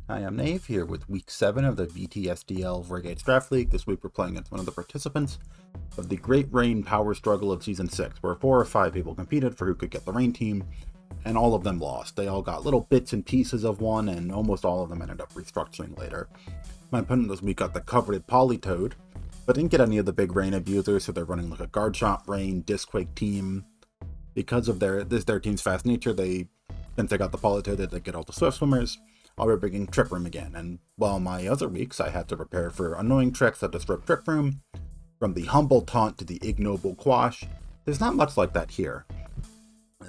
Hi, I'm Nave here with week 7 of the VTSDL Renegades Draft League. This week we're playing against one of the participants of the Great Rain Power Struggle of Season 6, where 4 or 5 people competed for who could get the Rain team, and all of them lost. They all got little bits and pieces of one, and almost all of them ended up restructuring later. My opponent this week got the coveted Polytoad, but didn't get any of the big Rain abusers, so they're running like a Guard Shot Rain Disquake team. Because of their team's fast nature, since they got the Polytoad, they get all the Swift Swimmers. I'll be bringing Trick Room again, and while my other weeks I had to prepare for annoying tricks that disrupt Trick Room, from the humble taunt to the ignoble quash, there's not much like that here.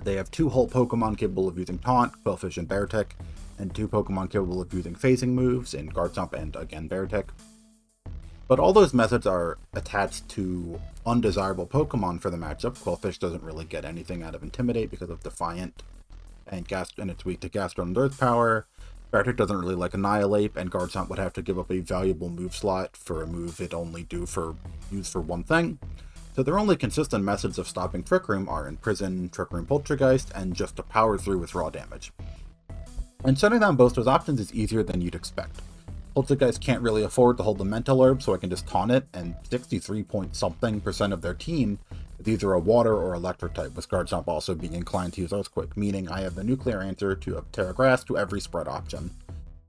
They have 2 whole Pokemon capable of using Taunt, Quillfish and Beartick, and 2 Pokemon capable of using phasing moves in Garchomp and again Beartick. But all those methods are attached to undesirable Pokemon for the matchup. Quillfish doesn't really get anything out of Intimidate because of Defiant, and it's weak to Gastro and Earth Power. Beartick doesn't really like Annihilate, and Garchomp would have to give up a valuable move slot for a move it only use for one thing. So their only consistent methods of stopping Trick Room are Imprison, Trick Room Poltergeist, and just to power through with raw damage. And shutting down both those options is easier than you'd expect. Poltergeist can't really afford to hold the Mental Herb, so I can just taunt it, and 63-point-something% of their team is either a Water or Electric type, with Garchomp also being inclined to use Earthquake, meaning I have the nuclear answer to Terra Grass to every spread option.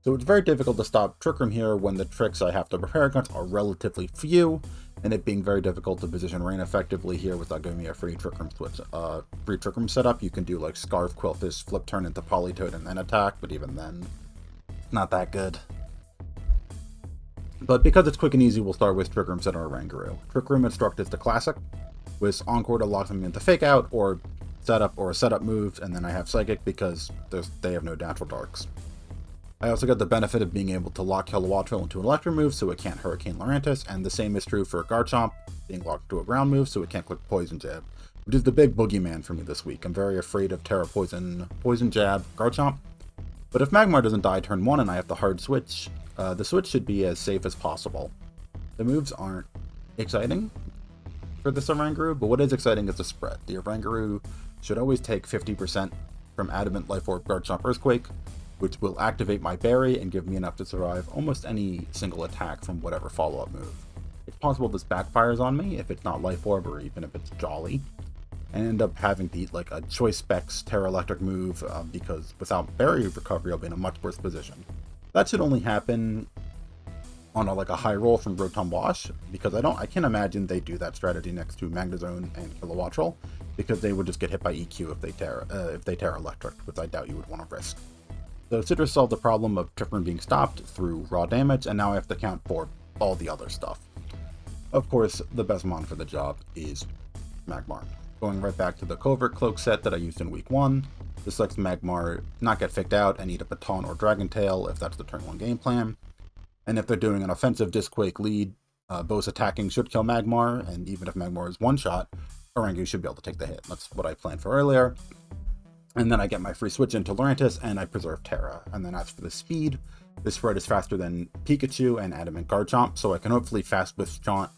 So it's very difficult to stop Trick Room here when the tricks I have to prepare against are relatively few, and it being very difficult to position Rain effectively here without giving me a free Trick Room switch. Free Trick Room setup, you can do like Scarf, Quillfish, Flip Turn into Polytoad and then attack, but even then, it's not that good. But because it's quick and easy, we'll start with Trick Room set or Rangaroo. Trick Room Instruct is the classic, with Encore to lock them into Fake Out, or setup moves, and then I have Psychic because they have no natural darks. I also get the benefit of being able to lock Kilowattrel into an electric move so it can't Hurricane Lurantis, and the same is true for Garchomp, being locked into a ground move so it can't click Poison Jab, which is the big boogeyman for me this week. I'm very afraid of Terra Poison Jab Garchomp, but if Magmar doesn't die turn 1 and I have the hard switch, the switch should be as safe as possible. The moves aren't exciting for this Oranguru, but what is exciting is the spread. The Oranguru should always take 50% from Adamant, Life Orb, Garchomp, Earthquake, which will activate my Berry and give me enough to survive almost any single attack from whatever follow-up move. It's possible this backfires on me if it's not Life Orb or even if it's Jolly, and end up having to eat like a Choice Specs Terra Electric move because without Berry recovery I'll be in a much worse position. That should only happen on a high roll from Rotom Wash, because I can't imagine they do that strategy next to Magnezone and Kilowattrel, because they would just get hit by EQ if they Terra Electric, which I doubt you would want to risk. So Citrus solved the problem of Trick Room being stopped through raw damage, and now I have to count for all the other stuff. Of course, the best mon for the job is Magmar. Going right back to the Covert Cloak set that I used in week 1, this lets Magmar not get faked out and eat a Baton or Dragon Tail if that's the turn 1 game plan. And if they're doing an offensive Disquake lead, both attacking should kill Magmar, and even if Magmar is one-shot, Oranguru should be able to take the hit. That's what I planned for earlier. And then I get my free switch into Lurantis, and I preserve Terra. And then as for the speed, this spread is faster than Pikachu and Adamant Garchomp, so I can hopefully Fast Wisp Chomp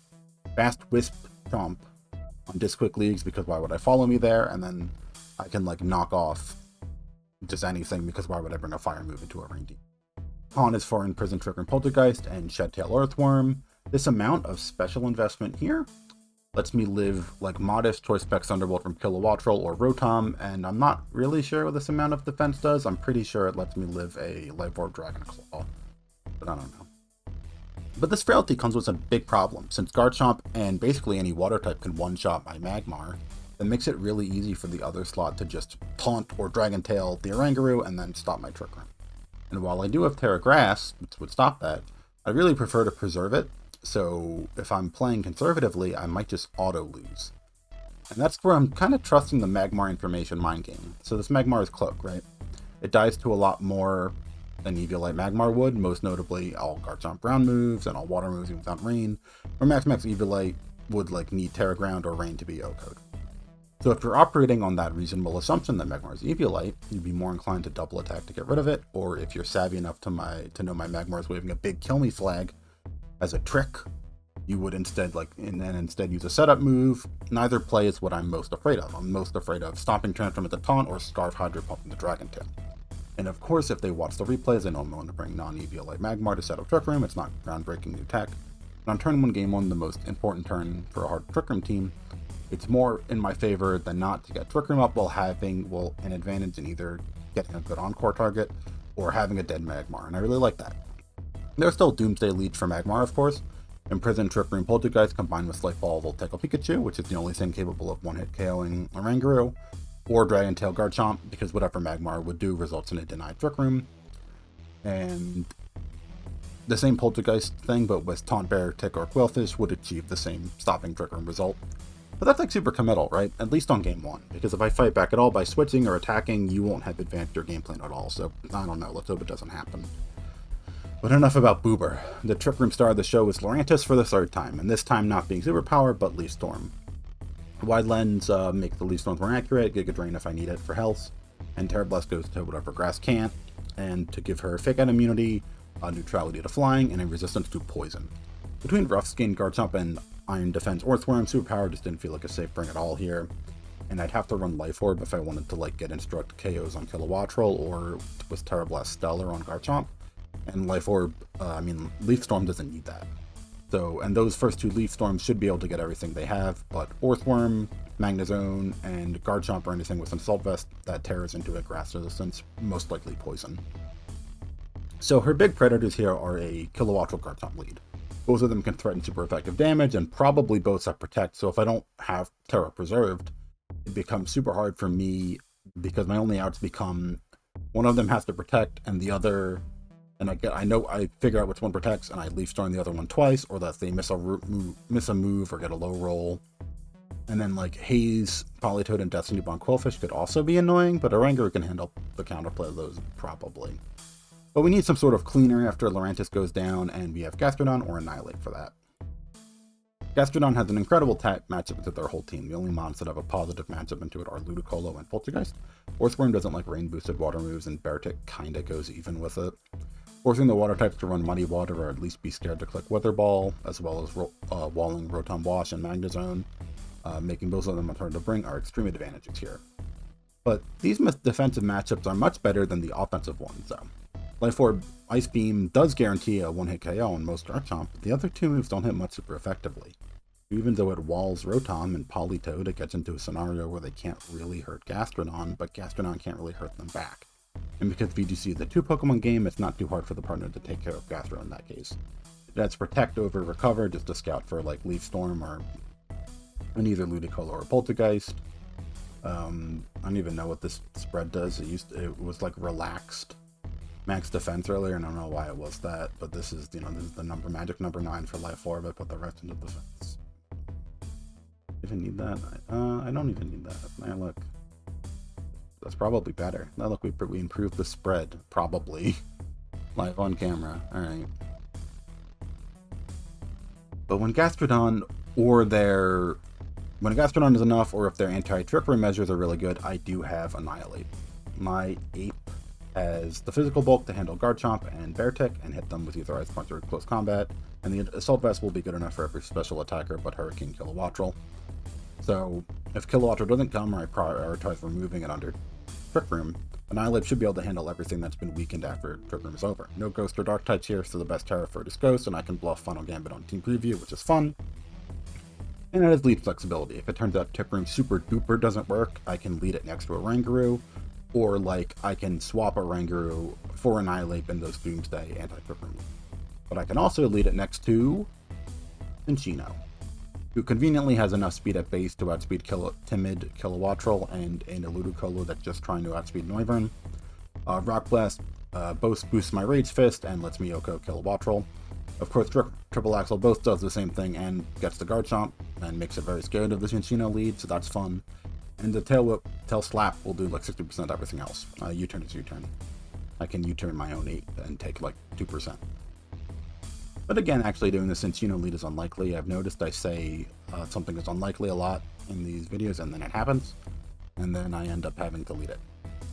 on Disquake leagues, because why would I follow me there? And then I can knock off just anything, because why would I bring a fire move into a rain team? Pawn is for Imprison, Trick Room Poltergeist, and Shedtail Earthworm. This amount of special investment here lets me live modest Choice Spec Thunderbolt from Kilowattrel or Rotom, and I'm not really sure what this amount of defense does. I'm pretty sure it lets me live a Life Orb Dragon Claw, but I don't know. But this frailty comes with a big problem, since Garchomp and basically any water type can one-shot my Magmar. That makes it really easy for the other slot to just taunt or Dragon Tail the Oranguru and then stop my Trick Room. And while I do have Terra Grass, which would stop that, I really prefer to preserve it, so if I'm playing conservatively, I might just auto-lose. And that's where I'm kind of trusting the Magmar information mind game. So this Magmar is Cloak, right? It dies to a lot more than Eviolite Magmar would, most notably all Garchomp ground moves and all water moves even without Rain, or Max Eviolite would need Terra Ground or Rain to be O-code. So if you're operating on that reasonable assumption that Magmar is Eviolite, you'd be more inclined to double attack to get rid of it, or if you're savvy enough to know my Magmar is waving a big kill me flag as a trick, you would instead use a setup move. Neither play is what I'm most afraid of. I'm most afraid of Stomping Transform at the Taunt or Scarf Hydro Pump in the Dragon Tail. And of course, if they watch the replays, they know I'm going to bring non-EVO like Magmar to set up Trick Room. It's not groundbreaking new tech. But on turn 1, game 1, the most important turn for a hard Trick Room team, it's more in my favor than not to get Trick Room up while having an advantage in either getting a good Encore target or having a dead Magmar, and I really like that. There's still Doomsday Leech for Magmar, of course. Imprison, Trick Room, Poltergeist combined with Slight Ball will tackle Pikachu, which is the only thing capable of one-hit KOing Oranguru, or Dragon Tail Garchomp, because whatever Magmar would do results in a denied Trick Room. And the same Poltergeist thing, but with Taunt Bear, Tick, or Quillfish would achieve the same stopping Trick Room result. But that's like super committal, right? At least on game 1, because if I fight back at all by switching or attacking, you won't have advanced your game plan at all, so I don't know, let's hope it doesn't happen. But enough about Boober. The Trick Room star of the show is Lurantis for the 3rd time, and this time not being Superpower, but Leaf Storm. Wide Lens makes the Leaf Storms more accurate, Giga Drain if I need it for health, and Terra Blast goes to whatever Grass can't, and to give her Fake Out immunity, neutrality to flying, and a resistance to poison. Between Rough Skin, Garchomp, and Iron Defense Earthworm, Superpower just didn't feel like a safe bring at all here, and I'd have to run Life Orb if I wanted to like get Instruct KOs on Kilowattrel or with Terra Blast Stellar on Garchomp. And Life Orb, Leaf Storm doesn't need that. So, and those first 2 Leaf Storms should be able to get everything they have, but Earthworm, Magnezone, and Garchomp or anything with Assault Vest that tears into a Grass Resistance, most likely Poison. So her big predators here are a Kilowattrel Garchomp lead. Both of them can threaten super effective damage, and probably both have Protect, so if I don't have Terra preserved, it becomes super hard for me, because my only outs become, one of them has to Protect, and the other... And I figure out which one protects, and I Leaf Storm the other one twice, or that they miss a move or get a low roll. And then like Haze, Politoed, and Destiny Bond Quillfish could also be annoying, but Oranguru can handle the counterplay of those probably. But we need some sort of cleaner after Lurantis goes down, and we have Gastrodon or Annihilate for that. Gastrodon has an incredible matchup into their whole team. The only mons that have a positive matchup into it are Ludicolo and Poltergeist. Earthworm doesn't like rain-boosted water moves, and Beartick kinda goes even with it. Forcing the water types to run Muddy Water or at least be scared to click Weather Ball, as well as walling Rotom Wash and Magnezone, making both of them a turn to bring are extreme advantages here. But these defensive matchups are much better than the offensive ones, though. Life Orb Ice Beam does guarantee a one-hit KO on most Garchomp, but the other 2 moves don't hit much super effectively. Even though it walls Rotom and Politoed, it gets into a scenario where they can't really hurt Gastrodon, but Gastrodon can't really hurt them back. And because VGC is a 2 Pokemon game, it's not too hard for the partner to take care of Gastrodon in that case. It adds Protect over Recover just to scout for like Leaf Storm or either Ludicolo or Poltergeist. I don't even know what this spread does. It was like relaxed max defense earlier, and I don't know why it was that, but this is the magic number 9 for Life Orb. I put the rest into defense. Even need that? I don't even need that. Now look. That's probably better. Now look, we improved the spread, probably. Live on camera. Alright. But when Gastrodon is enough, or if their anti-Trick Room measures are really good, I do have Annihilate. My Ape has the physical bulk to handle Garchomp and Beartick and hit them with either Ice Punch or Close Combat, and the Assault Vest will be good enough for every special attacker but Hurricane Kilowattrel. So, if Kilowattrel doesn't come, or I prioritize removing it under Trick Room, Annihilate should be able to handle everything that's been weakened after Trick Room is over. No Ghost or Dark types here, so the best Terra for it is Ghost, and I can bluff Final Gambit on Team Preview, which is fun. And it has lead flexibility. If it turns out Trick Room super duper doesn't work, I can lead it next to Oranguru, or like I can swap Oranguru for Annihilate in those Doomsday anti-Trick Room. But I can also lead it next to Cinccino, who conveniently has enough speed at base to outspeed Timid, Kilowattrel, and a Ludicolo that's just trying to outspeed Noivern. Rock Blast both boosts my Rage Fist and lets me Yoko Kilowattrel. Of course, Triple Axle both does the same thing and gets the Garchomp, and makes it very scared of the Cinccino lead, so that's fun. And the Tail Slap will do like 60% of everything else. U-turn is U-turn. I can U-turn my own 8 and take like 2%. But again, actually doing the Cinccino lead is unlikely. I've noticed I say something is unlikely a lot in these videos, and then it happens, and then I end up having to lead it.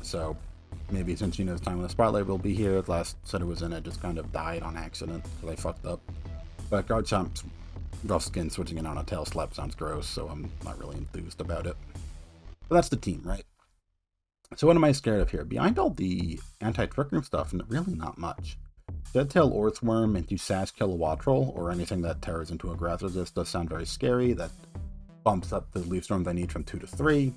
So maybe Cinccino's time in the spotlight will be here. Last set it was in, it just kind of died on accident because I fucked up. But Garchomp's Rough Skin switching it on a Tail Slap sounds gross, so I'm not really enthused about it. But that's the team, right? So what am I scared of here? Behind all the anti-trick room stuff, really not much. Deadtail Orthworm into Sash Kilowattrel, or anything that tears into a grass resist, does sound very scary. That bumps up the leaf storms I need from 2 to 3.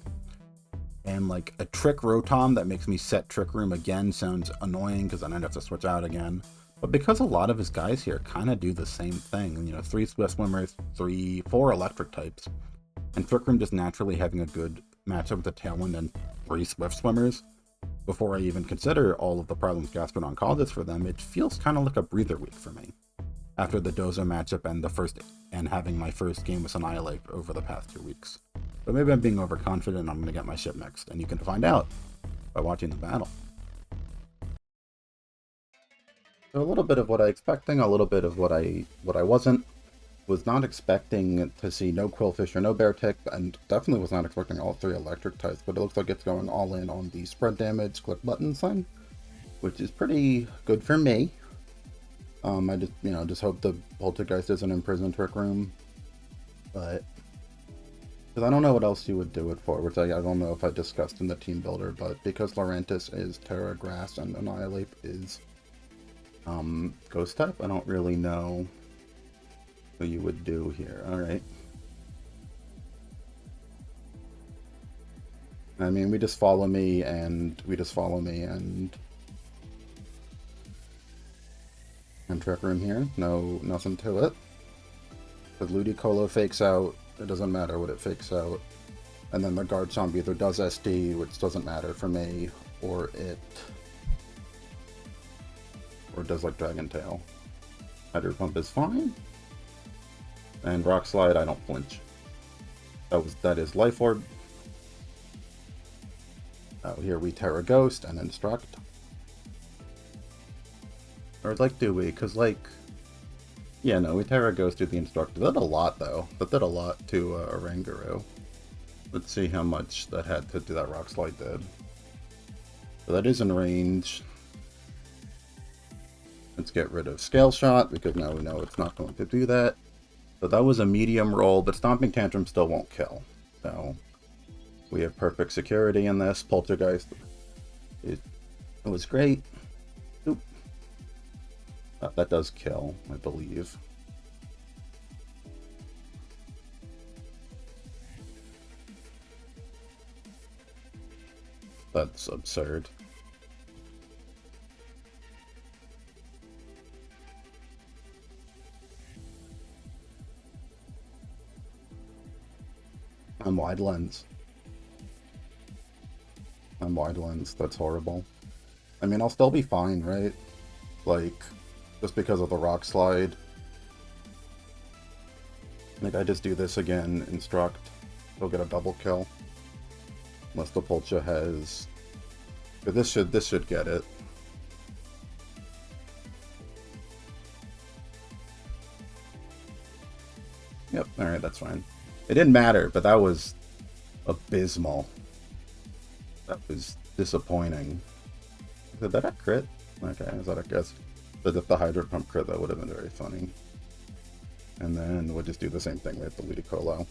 And like a Trick Rotom that makes me set Trick Room again sounds annoying because then I'd have to switch out again. But because a lot of his guys here kind of do the same thing, you know, 3 Swift Swimmers, 4 Electric types, and Trick Room just naturally having a good matchup with the Tailwind and 3 Swift Swimmers, before I even consider all of the problems Gastrodon causes for them, it feels kind of like a breather week for me. After the Dozo matchup and having my first game with Annihilate over the past 2 weeks. But maybe I'm being overconfident and I'm going to get my ship mixed, and you can find out by watching the battle. So a little bit of what I expecting, a little bit of what I wasn't. Was not expecting to see no Quillfish or no Beartick, and definitely was not expecting all 3 electric types, but it looks like it's going all in on the spread damage click button thing, which is pretty good for me. I just hope the Poltergeist isn't in Prison Trick Room, but because I don't know what else you would do it for, which I don't know if I discussed in the team builder, but because Lurantis is Terra Grass and Annihilate is Ghost type, I don't really know what you would do here. Alright. I mean, we just follow me and Trick Room here. No, nothing to it. Because Ludicolo fakes out, it doesn't matter what it fakes out. And then the Garchomp either does SD, which doesn't matter for me, or does like Dragon Tail. Hydro Pump is fine. And Rock Slide, I don't flinch. That is Life Orb. Oh, here we Terra Ghost and Instruct. Or like, do we? Because like, yeah, no, we Terra Ghost to the Instruct. That did a lot though. That did a lot to Oranguru. Let's see how much that had to do that Rock Slide did. So that is in range. Let's get rid of Scale Shot because now we know it's not going to do that. So that was a medium roll, but Stomping Tantrum still won't kill. So we have perfect security in this. Poltergeist, it was great. Oop. That does kill, I believe. That's absurd. I'm wide lens. That's horrible. I mean, I'll still be fine, right? Like, just because of the Rock Slide. Like, I just do this again, Instruct. He'll get a double kill. Unless the Polcha has... But this should get it. Yep, alright, that's fine. It didn't matter, but that was abysmal. That was disappointing. Is that a crit? Okay, is that a guess? But if the Hydro Pump crit, that would have been very funny. And then we'll just do the same thing with the Ludicolo.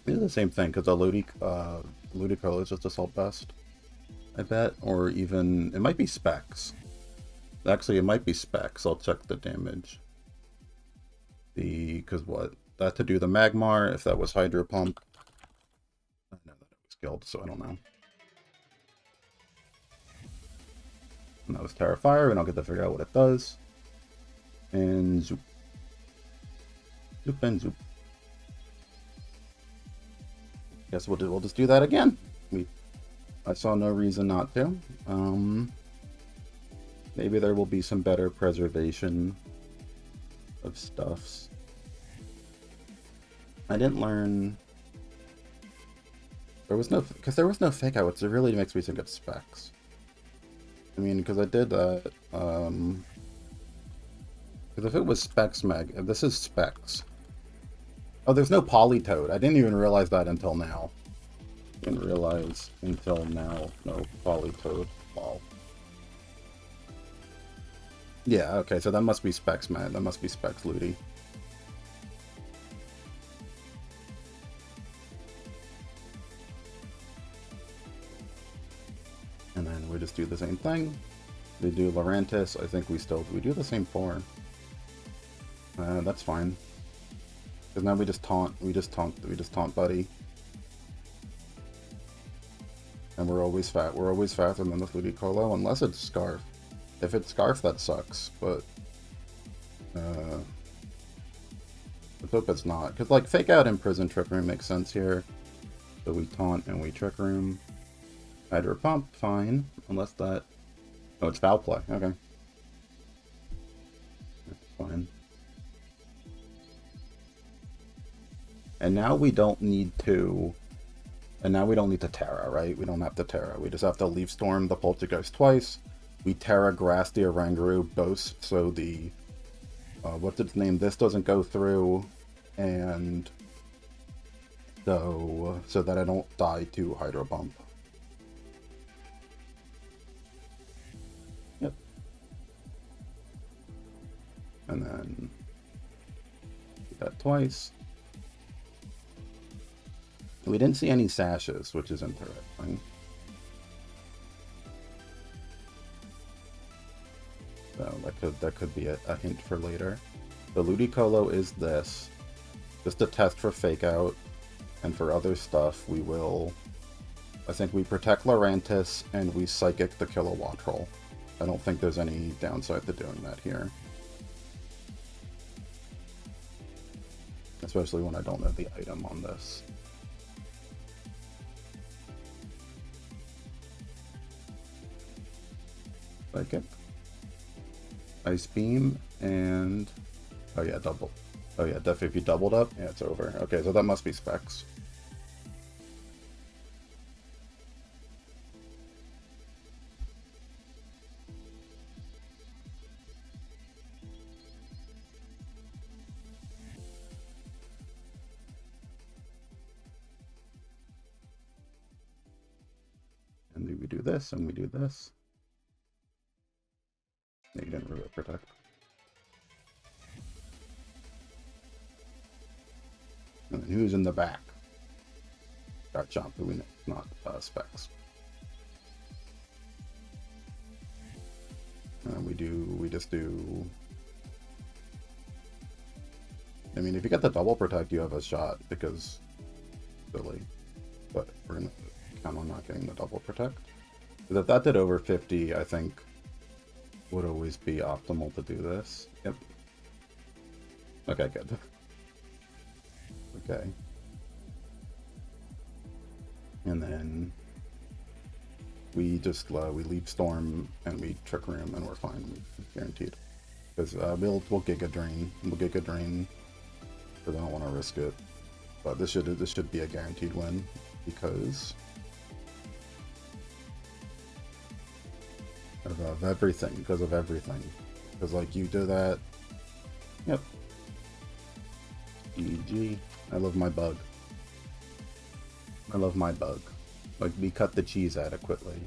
Do the same thing, because the Ludicolo is just Assault Vest, I bet. Or even, it might be Specs. Actually, it might be Specs. I'll check the damage. Because what? That to do the Magmar, if that was Hydro Pump. I know that it was killed, so I don't know. And that was Terra Fire, and I'll get to figure out what it does. And Zoop. Zoop and Zoop. Guess we'll just do that again. I saw no reason not to. Maybe there will be some better preservation of stuffs. I didn't learn. There was no fake out, which really makes me think of Specs. I mean, because I did that. Because if it was Specs if this is Specs. Oh, there's no Polytoad. I didn't even realize that until now. No Polytoad. Lol. Yeah, okay, so that must be specs, man. That must be specs, Ludi. And then we just do the same thing. We do Laurentis. I think we do the same 4. That's fine. Because now we just taunt Buddy. And we're always faster than the Ludicolo, unless it's Scarf. If it's Scarf, that sucks, but let's hope it's not. Because, like, Fake Out and Prison Trick Room makes sense here. So we taunt and we Trick Room. Hydro Pump, fine. Unless that... Oh, it's Foul Play. Okay. That's fine. And now we don't need to... And now we don't need to Terra, right? We don't have to Terra. We just have to Leaf Storm the Poltergeist twice. We Terra Grass the Oranguru both, so the... what's its name? This doesn't go through, and... So that I don't die to Hydro Pump. Yep. And then... do that twice. We didn't see any sashes, which is interesting. So that could be a hint for later. The Ludicolo is this. Just a test for Fake Out. And for other stuff, we will... I think we protect Laurentis, and we Psychic the Kilowattrel. I don't think there's any downside to doing that here. Especially when I don't know the item on this. Psychic, Ice Beam, and oh yeah, double. Oh yeah, definitely if you doubled up, yeah, it's over. Okay, so that must be specs. And then we do this, and we do this. No, you didn't really protect. And then who's in the back? Got Chomp, who we know, not specs. And we just do... I mean, if you get the double protect, you have a shot, because... silly. But we're gonna count on not getting the double protect. Because if that did over 50, I think... would always be optimal to do this. Yep. Okay, good. Okay. And then we just we Leap Storm and we Trick Room and we're fine, guaranteed. Because we'll Giga Drain. We'll Giga Drain. Because I don't want to risk it. But this should be a guaranteed win because of everything. Because of everything. Because like you do that. Yep. GG. I love my bug. I love my bug. Like, we cut the cheese adequately.